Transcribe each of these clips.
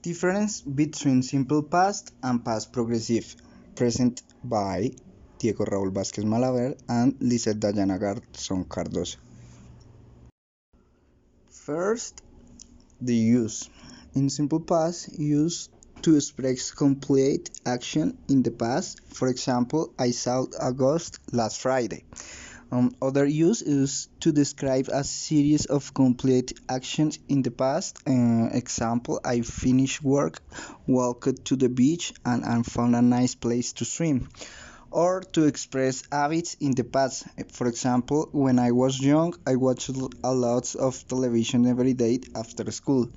Difference between simple past and past progressive, present by Diego Raúl Vázquez Malaver and Lizeth Dayana Garzón Cardoso. First, the use. In simple past, use to express complete action in the past. For example, I saw a ghost last Friday. Other use is to describe a series of complete actions in the past. Example, I finished work, walked to the beach, and found a nice place to swim. Or to express habits in the past. For example, when I was young, I watched a lot of television every day after school.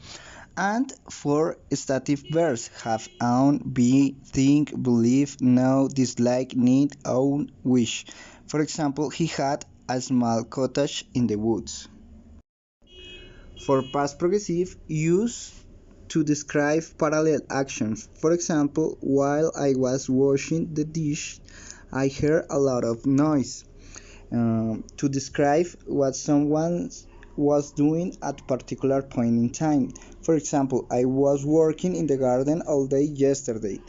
And for stative verbs, have, own, be, think, believe, know, dislike, need, own, wish. For example, he had a small cottage in the woods. For past progressive, use to describe parallel actions. For example, while I was washing the dish, I heard a lot of noise. To describe what someone was doing at a particular point in time. For example, I was working in the garden all day yesterday.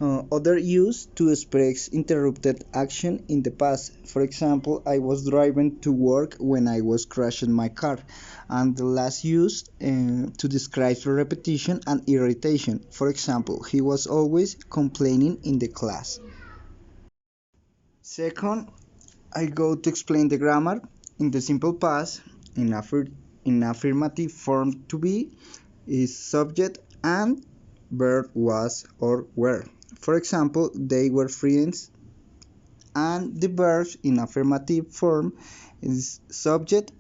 Other use to express interrupted action in the past. For example, I was driving to work when I was crashing my car. And the last use to describe repetition and irritation. For example, he was always complaining in the class. Second, I go to explain the grammar. In the simple past, in affirmative form to be is subject and verb was or were. For example, they were friends, and the verb in affirmative form is subject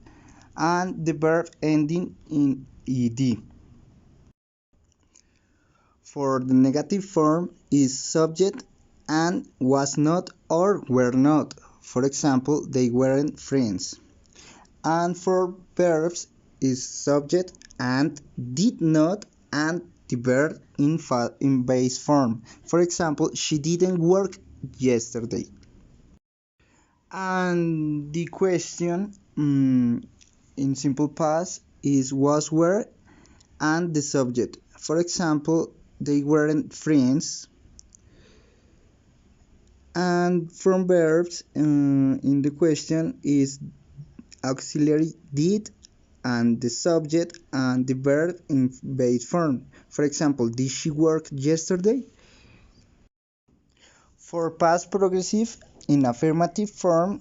and the verb ending in ed. For the negative form is subject and was not or were not. For example, they weren't friends. And for verbs is subject and did not and the verb in base form. For example, she didn't work yesterday. And the question in simple past is was were and the subject. For example, they weren't friends. And from verbs in the question is auxiliary did and the subject and the verb in base form. For example, did she work yesterday? For past progressive in affirmative form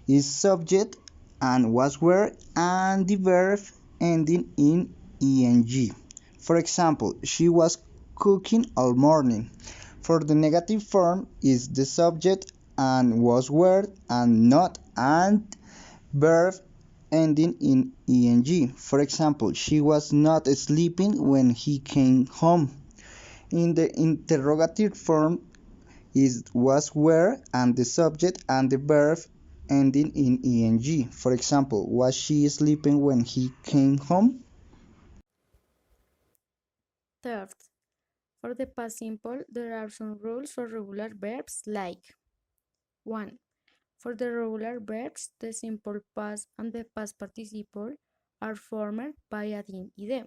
is subject and was were and the verb ending in eng. For example, she was cooking all morning. For the negative form is the subject and was were and not and verb ending in eng. For example, she was not sleeping when he came home. In the interrogative form is was were and the subject and the verb ending in eng. For example, was she sleeping when he came home? Third, for the past simple, there are some rules for regular verbs like 1. For the regular verbs, the simple past and the past participle are formed by adding ed.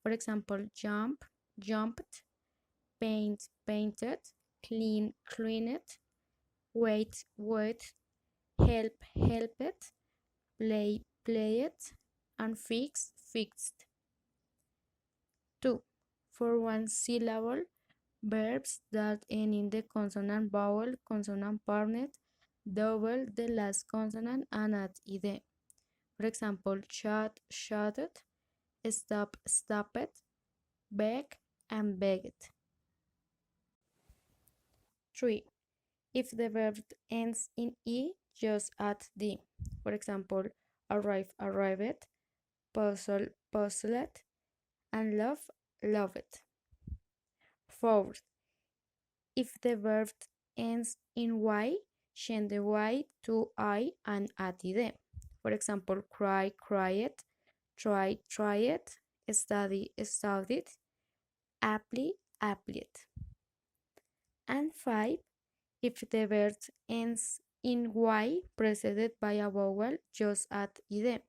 For example, jump, jumped, paint, painted, clean, cleaned, wait, wait, help, helped, play, played, and fix, fixed. 2. For one syllable, verbs that end in the consonant vowel, consonant partner, double the last consonant and add ed. For example, shut, shutted, stop, stopped, beg, and begged. 3. If the verb ends in e, just add d. For example, arrive, arrived, puzzle, puzzled, and love, loved. 4. If the verb ends in y, change the y to I and add ed. For example, cry, cried, try, tried, study, studied, apply, applied. And 5. If the verb ends in y preceded by a vowel, just add ed.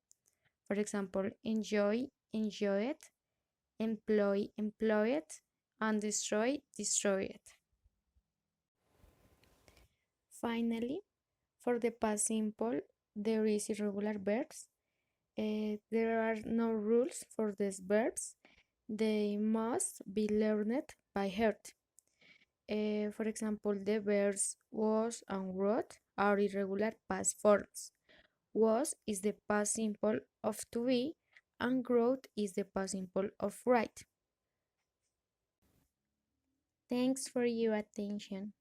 For example, enjoy, enjoyed, employ, employed, and destroy, destroyed. Finally, for the past simple, there is irregular verbs. There are no rules for these verbs. They must be learned by heart. For example, the verbs was and wrote are irregular past forms. Was is the past simple of to be, and wrote is the past simple of write. Thanks for your attention.